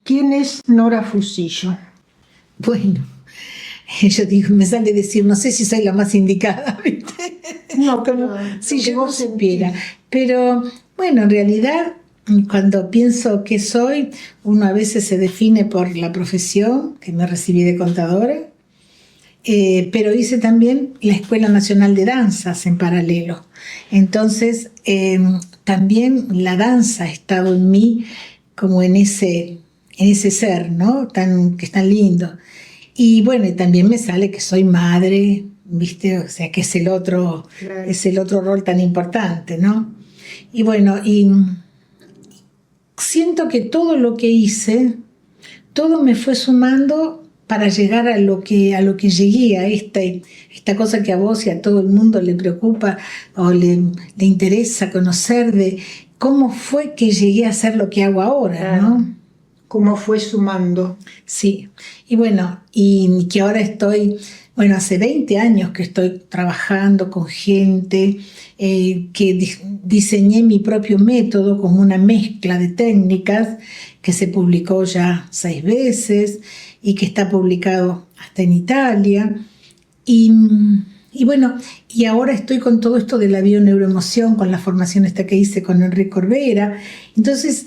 ¿Quién es Nora Fusillo? Bueno, yo digo, me sale decir, no sé si soy la más indicada, ¿viste? No, Como pero si yo no supiera. Pero bueno, en realidad, cuando pienso qué soy, uno a veces se define por la profesión, que me recibí de contadora, pero hice también la Escuela Nacional de Danzas en paralelo. Entonces, también la danza ha estado en mí como en ese ser, ¿no? Que es tan lindo. Y bueno, y también me sale que soy madre, ¿viste? O sea, que Claro. es el otro rol tan importante, ¿no? Y bueno, y siento que todo lo que hice, todo me fue sumando para llegar a lo que llegué, a esta cosa que a vos y a todo el mundo le preocupa o le interesa conocer de cómo fue que llegué a hacer lo que hago ahora, ¿no? ¿Cómo fue sumando? Sí, y bueno, y que ahora bueno, hace 20 años que estoy trabajando con gente, que diseñé mi propio método como una mezcla de técnicas que se publicó ya 6 veces y que está publicado hasta en Italia. Y bueno, y ahora estoy con todo esto de la bioneuroemoción, con la formación esta que hice con Enrique Corbera. Entonces,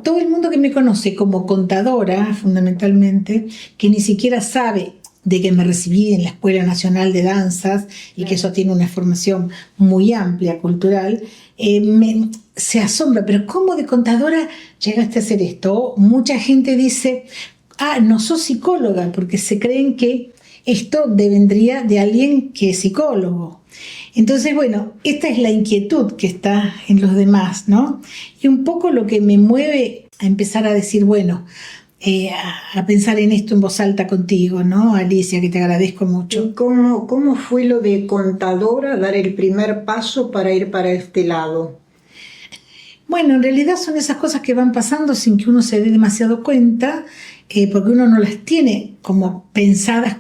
todo el mundo que me conoce como contadora, fundamentalmente, que ni siquiera sabe de que me recibí en la Escuela Nacional de Danzas y que eso tiene una formación muy amplia, cultural, se asombra, pero ¿cómo de contadora llegaste a hacer esto? Mucha gente dice, no sos psicóloga, porque se creen que esto vendría de alguien que es psicólogo. Entonces, bueno, esta es la inquietud que está en los demás, ¿no? Y un poco lo que me mueve a empezar a decir, bueno, a pensar en esto en voz alta contigo, ¿no, Alicia? Que te agradezco mucho. ¿Y cómo fue lo de contadora, dar el primer paso para ir para este lado? Bueno, en realidad son esas cosas que van pasando sin que uno se dé demasiado cuenta, porque uno no las tiene como pensadas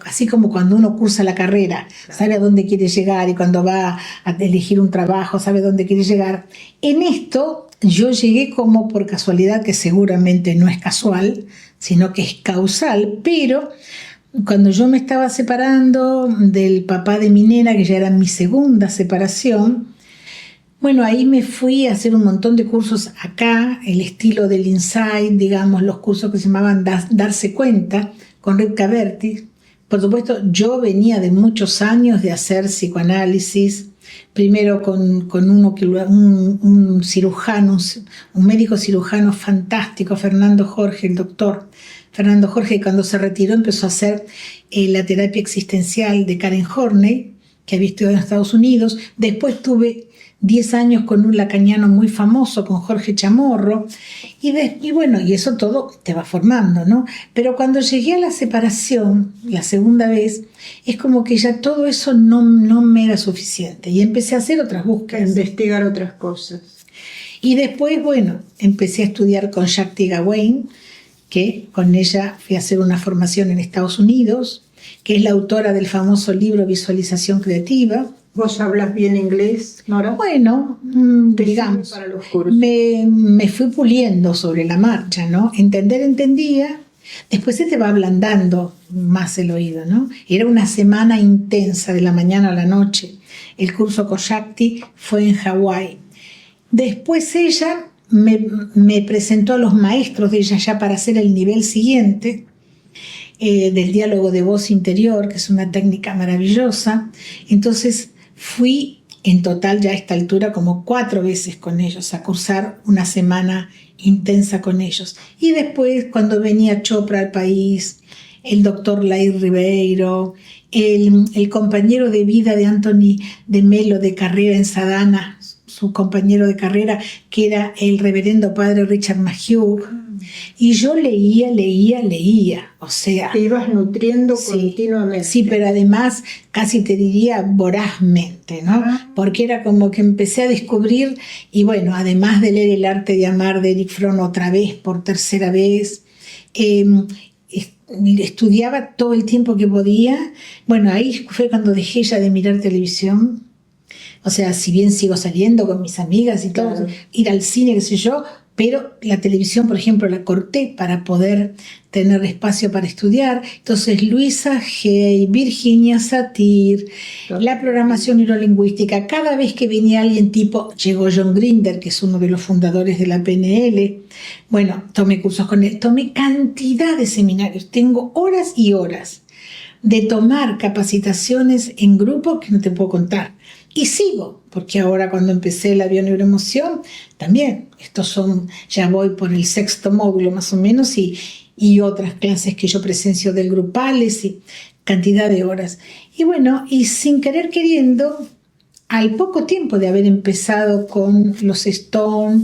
así como cuando uno cursa la carrera, sabe a dónde quiere llegar y cuando va a elegir un trabajo sabe a dónde quiere llegar. En esto yo llegué como por casualidad, que seguramente no es casual, sino que es causal, pero cuando yo me estaba separando del papá de mi nena, que ya era mi segunda separación, bueno, ahí me fui a hacer un montón de cursos acá, el estilo del Insight, digamos, los cursos que se llamaban Darse Cuenta, con Ripka Berti. Por supuesto, yo venía de muchos años de hacer psicoanálisis, primero con un cirujano, un médico cirujano fantástico, Fernando Jorge, el doctor Fernando Jorge, y cuando se retiró empezó a hacer la terapia existencial de Karen Horney, que había estudiado en Estados Unidos. Después tuve 10 años con un lacaniano muy famoso, con Jorge Chamorro, y bueno, y eso todo te va formando, ¿no? Pero cuando llegué a la separación, la segunda vez, es como que ya todo eso no me era suficiente, y empecé a hacer otras búsquedas. A investigar otras cosas. Y después, bueno, empecé a estudiar con Shakti Gawain, que con ella fui a hacer una formación en Estados Unidos, que es la autora del famoso libro Visualización Creativa. ¿Vos hablas bien inglés, Nora? Bueno, digamos, para los cursos. me fui puliendo sobre la marcha, ¿no? Entendía, después se te va ablandando más el oído, ¿no? Era una semana intensa de la mañana a la noche. El curso con Shakti fue en Hawái. Después ella me presentó a los maestros de ella ya para hacer el nivel siguiente, del diálogo de voz interior, que es una técnica maravillosa. Entonces fui en total ya a esta altura como 4 veces con ellos a cursar una semana intensa con ellos. Y después cuando venía Chopra al país, el doctor Lair Ribeiro, el compañero de vida de Anthony de Melo de carrera en Sadhana, su compañero de carrera, que era el reverendo padre Richard Mahugh. Y yo leía, o sea... Te ibas nutriendo continuamente. Sí, pero además casi te diría vorazmente, ¿no? Porque era como que empecé a descubrir, y bueno, además de leer El arte de amar de Erich Fromm otra vez, por tercera vez, estudiaba todo el tiempo que podía. Bueno, ahí fue cuando dejé ya de mirar televisión. O sea, si bien sigo saliendo con mis amigas y todo, ir al cine, qué sé yo, pero la televisión, por ejemplo, la corté para poder tener espacio para estudiar. Entonces, Luisa Hay, Virginia Satir, la programación neurolingüística. Cada vez que venía alguien tipo, llegó John Grinder, que es uno de los fundadores de la PNL. Bueno, tomé cursos con él, tomé cantidad de seminarios. Tengo horas y horas de tomar capacitaciones en grupo que no te puedo contar. Y sigo, porque ahora cuando empecé la bioneuroemoción, también, ya voy por el 6º módulo más o menos, y otras clases que yo presencio del grupales y cantidad de horas. Y bueno, y sin querer queriendo, al poco tiempo de haber empezado con los Stone,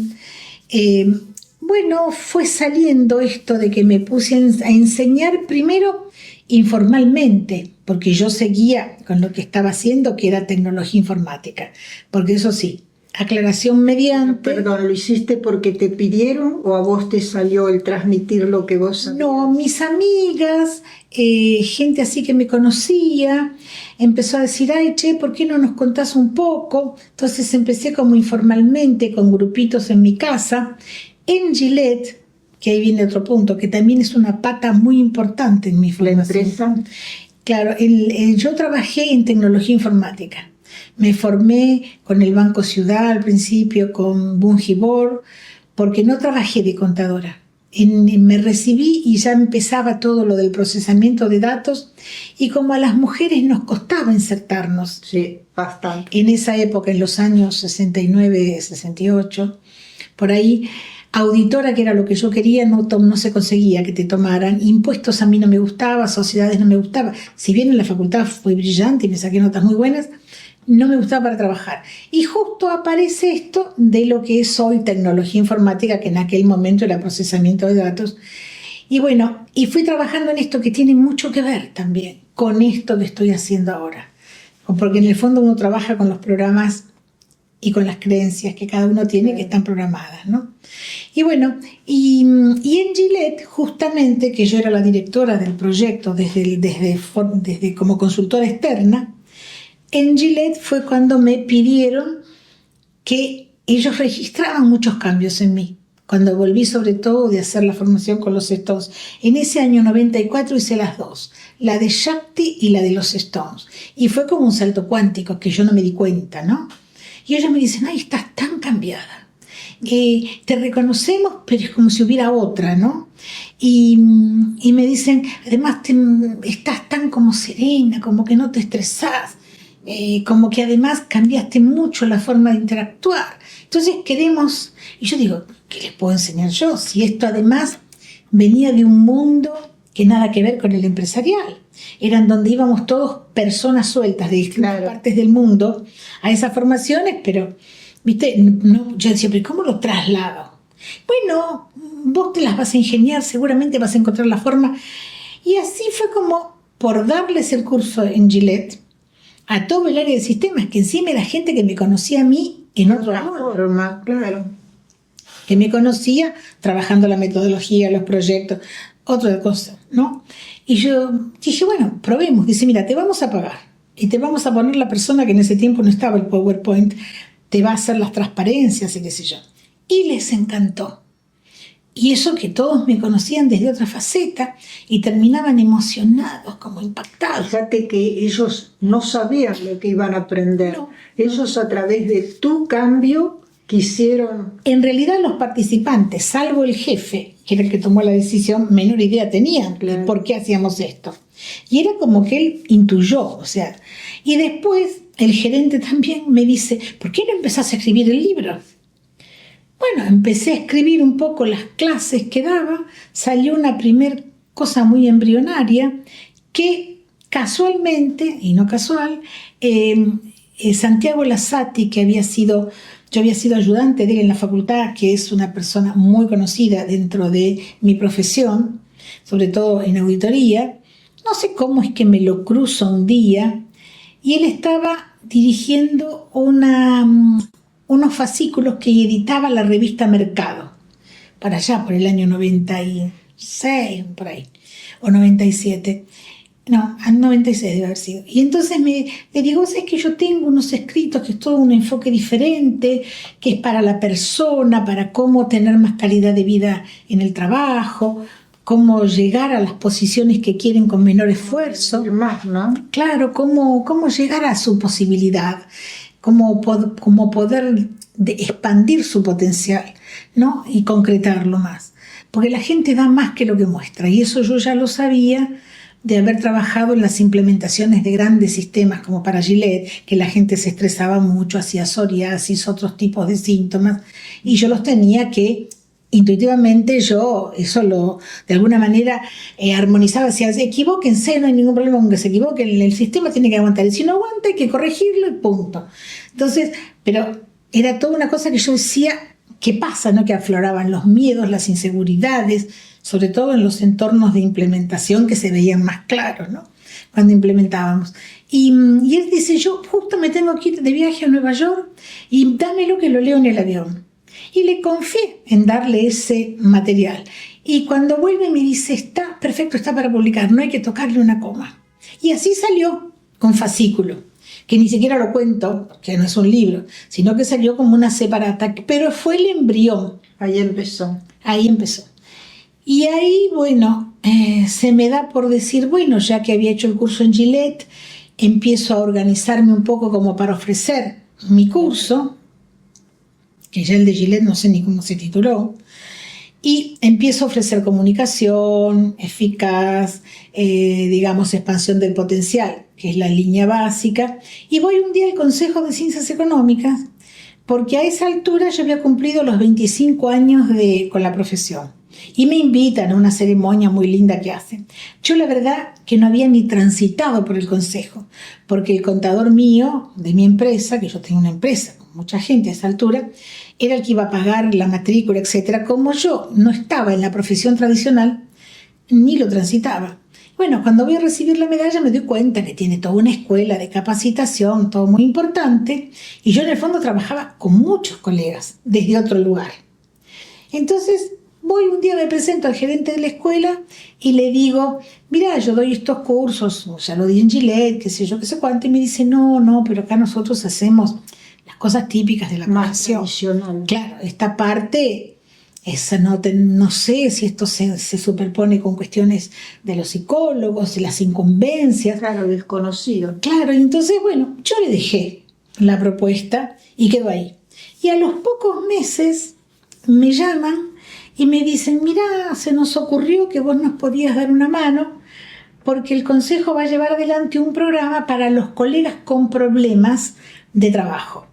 fue saliendo esto de que me puse a enseñar primero informalmente, porque yo seguía con lo que estaba haciendo, que era tecnología informática. Porque eso sí, aclaración mediante... Perdón, ¿lo hiciste porque te pidieron o a vos te salió el transmitir lo que vos sabías? No, mis amigas, gente así que me conocía, empezó a decir, ay, che, ¿por qué no nos contás un poco? Entonces empecé como informalmente, con grupitos en mi casa, en Gillette, que ahí viene otro punto, que también es una pata muy importante en mi formación. ¿La empresa? Claro, yo trabajé en tecnología informática. Me formé con el Banco Ciudad al principio, con Bungibor, porque no trabajé de contadora. Me recibí y ya empezaba todo lo del procesamiento de datos, y como a las mujeres nos costaba insertarnos. Sí, bastante. En esa época, en los años 69, 68, por ahí, auditora, que era lo que yo quería, no se conseguía que te tomaran. Impuestos a mí no me gustaba, sociedades no me gustaba. Si bien en la facultad fui brillante y me saqué notas muy buenas, no me gustaba para trabajar. Y justo aparece esto de lo que es hoy tecnología informática, que en aquel momento era procesamiento de datos. Y bueno, y fui trabajando en esto que tiene mucho que ver también con esto que estoy haciendo ahora. Porque en el fondo uno trabaja con los programas y con las creencias que cada uno tiene, que están programadas, ¿no? Y bueno, y en Gillette, justamente, que yo era la directora del proyecto desde como consultora externa, en Gillette fue cuando me pidieron que ellos registraban muchos cambios en mí. Cuando volví, sobre todo, de hacer la formación con los Stones. En ese año 94 hice las dos, la de Shakti y la de los Stones. Y fue como un salto cuántico que yo no me di cuenta, ¿no? Y ellos me dicen, ay, estás tan cambiada. Te reconocemos, pero es como si hubiera otra, ¿no? Y me dicen, además estás tan como serena, como que no te estresás, como que además cambiaste mucho la forma de interactuar. Entonces queremos, y yo digo, ¿qué les puedo enseñar yo? Si esto además venía de un mundo que nada que ver con el empresarial. Eran donde íbamos todos personas sueltas de distintas partes del mundo a esas formaciones, pero, ¿viste? No, yo decía, ¿pero cómo lo traslado? Bueno, vos te las vas a ingeniar, seguramente vas a encontrar la forma. Y así fue como, por darles el curso en Gillette a todo el área de sistemas, que encima era gente que me conocía a mí en otra forma, claro. Que me conocía trabajando la metodología, los proyectos, otra cosa, ¿no? Y yo dije, bueno, probemos. Dice, mira, te vamos a pagar y te vamos a poner la persona que en ese tiempo no estaba el PowerPoint, te va a hacer las transparencias y qué sé yo. Y les encantó. Y eso que todos me conocían desde otra faceta y terminaban emocionados, como impactados. Fíjate que ellos no sabían lo que iban a aprender. No. Ellos a través de tu cambio quisieron... En realidad los participantes, salvo el jefe, que era el que tomó la decisión, menor idea tenían de por qué hacíamos esto. Y era como que él intuyó, o sea. Y después el gerente también me dice, ¿por qué no empezás a escribir el libro? Bueno, empecé a escribir un poco las clases que daba, salió una primer cosa muy embrionaria que casualmente, y no casual, Santiago Lasati, que yo había sido ayudante de él en la facultad, que es una persona muy conocida dentro de mi profesión, sobre todo en auditoría, no sé cómo es que me lo cruzo un día, y él estaba dirigiendo unos fascículos que editaba la revista Mercado, para allá, por el año 96, por ahí, o 97. No, al 96 debe haber sido. Y entonces le digo, es que yo tengo unos escritos que es todo un enfoque diferente, que es para la persona, para cómo tener más calidad de vida en el trabajo, cómo llegar a las posiciones que quieren con menor esfuerzo. Más, ¿no? Claro, cómo llegar a su posibilidad, cómo poder expandir su potencial, ¿no? Y concretarlo más. Porque la gente da más que lo que muestra, y eso yo ya lo sabía de haber trabajado en las implementaciones de grandes sistemas como para Gillette, que la gente se estresaba mucho, hacía psoriasis, otros tipos de síntomas, y yo los tenía que, intuitivamente yo, eso de alguna manera armonizaba, decía, equivóquense, no hay ningún problema con que se equivoquen, el sistema tiene que aguantar, y si no aguanta hay que corregirlo y punto. Entonces, pero era toda una cosa que yo decía, ¿qué pasa? ¿No? Que afloraban los miedos, las inseguridades, sobre todo en los entornos de implementación que se veían más claros, ¿no? Cuando implementábamos. Y él dice, yo justo me tengo que ir de viaje a Nueva York y dámelo que lo leo en el avión. Y le confié en darle ese material. Y cuando vuelve me dice, está perfecto, está para publicar, no hay que tocarle una coma. Y así salió con fascículo, que ni siquiera lo cuento, porque no es un libro, sino que salió como una separata, pero fue el embrión. Ahí empezó. Ahí empezó. Y ahí, bueno, se me da por decir, bueno, ya que había hecho el curso en Gillette, empiezo a organizarme un poco como para ofrecer mi curso, que ya el de Gillette no sé ni cómo se tituló, y empiezo a ofrecer comunicación eficaz, digamos, expansión del potencial, que es la línea básica, y voy un día al Consejo de Ciencias Económicas, porque a esa altura yo había cumplido los 25 años con la profesión. Y me invitan a una ceremonia muy linda que hacen. Yo la verdad que no había ni transitado por el consejo, porque el contador mío, de mi empresa, que yo tengo una empresa con mucha gente a esa altura, era el que iba a pagar la matrícula, etc. Como yo no estaba en la profesión tradicional, ni lo transitaba. Bueno, cuando voy a recibir la medalla me doy cuenta que tiene toda una escuela de capacitación, todo muy importante, y yo en el fondo trabajaba con muchos colegas desde otro lugar. Entonces, un día me presento al gerente de la escuela y le digo, mira, yo doy estos cursos, ya lo di en Gillette, qué sé yo, qué sé cuánto, y me dice, no, pero acá nosotros hacemos las cosas típicas de la profesión. Claro, esta parte, esa no sé si esto se superpone con cuestiones de los psicólogos, de las incumbencias. Claro, desconocido. Claro, y entonces, bueno, yo le dejé la propuesta y quedó ahí. Y a los pocos meses me llaman y me dicen, mira, se nos ocurrió que vos nos podías dar una mano porque el Consejo va a llevar adelante un programa para los colegas con problemas de trabajo,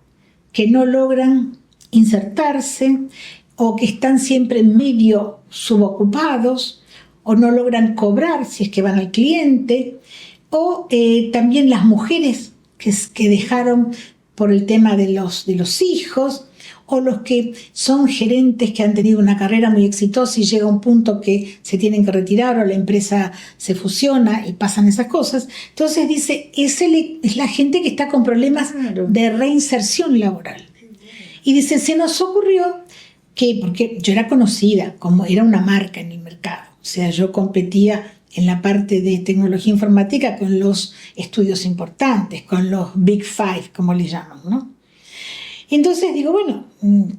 que no logran insertarse o que están siempre medio subocupados o no logran cobrar si es que van al cliente, o también las mujeres que dejaron por el tema de los hijos, o los que son gerentes que han tenido una carrera muy exitosa y llega un punto que se tienen que retirar o la empresa se fusiona y pasan esas cosas. Entonces dice, es la gente que está con problemas de reinserción laboral. Y dice, se nos ocurrió que, porque yo era conocida, como era una marca en el mercado, o sea, yo competía en la parte de tecnología informática con los estudios importantes, con los Big Five, como le llaman, ¿no? Entonces digo, bueno,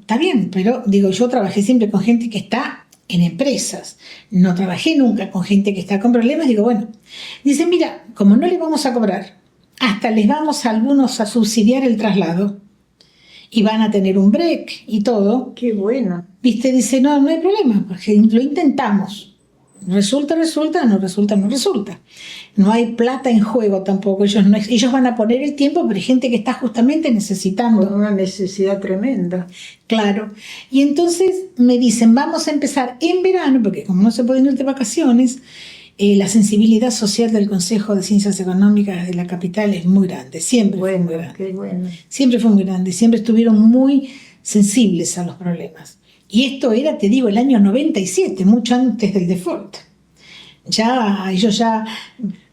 está bien, pero digo, yo trabajé siempre con gente que está en empresas, no trabajé nunca con gente que está con problemas, digo, bueno, dicen, mira, como no les vamos a cobrar, hasta les vamos a algunos a subsidiar el traslado y van a tener un break y todo. Qué bueno. Viste, dice, no hay problema, porque lo intentamos. Resulta, no resulta. No hay plata en juego tampoco. Ellos van a poner el tiempo, pero hay gente que está justamente necesitando. Con una necesidad tremenda. Claro. Y entonces me dicen, vamos a empezar en verano, porque como no se pueden ir de vacaciones, la sensibilidad social del Consejo de Ciencias Económicas de la capital es muy grande. Siempre fue muy grande. Qué bueno. Siempre fue muy grande. Siempre estuvieron muy sensibles a los problemas. Y esto era, te digo, el año 97, mucho antes del default. Ellos ya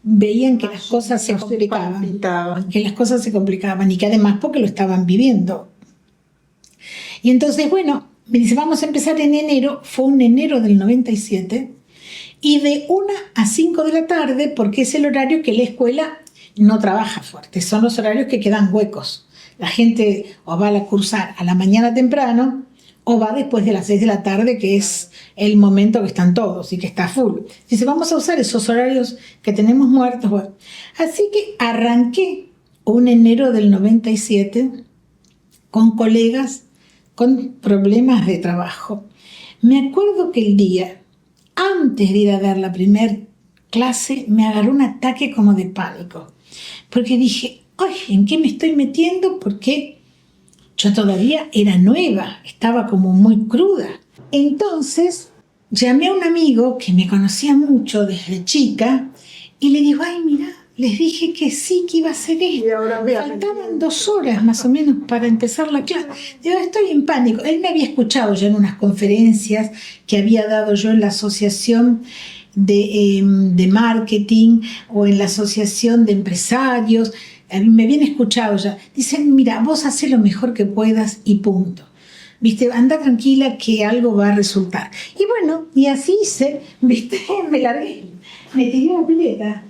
veían que las cosas se complicaban. Que las cosas se complicaban y que además porque lo estaban viviendo. Y entonces, bueno, me dice, vamos a empezar en enero. Fue un enero del 97. y de 1 a 5 de la tarde, porque es el horario que la escuela no trabaja fuerte, son los horarios que quedan huecos. La gente o va a cursar a la mañana temprano o va después de las 6 de la tarde, que es el momento que están todos y que está full. Dice, vamos a usar esos horarios que tenemos muertos. Bueno, así que arranqué un enero del 97 con colegas con problemas de trabajo. Me acuerdo que el día antes de ir a dar la primer clase me agarró un ataque como de pánico, porque dije, ay, ¿en qué me estoy metiendo? Porque yo todavía era nueva, estaba como muy cruda. Entonces llamé a un amigo que me conocía mucho desde chica y le digo, ay, mira, les dije que sí, que iba a hacer esto. Faltaban 2 horas más o menos para empezar la clase. Digo, estoy en pánico. Él me había escuchado ya en unas conferencias que había dado yo en la asociación de marketing o en la asociación de empresarios. Me habían escuchado ya. Dicen, mira, vos hacé lo mejor que puedas y punto. ¿Viste? Anda tranquila que algo va a resultar. Y bueno, y así hice, ¿viste? Me largué, me tiré la pileta.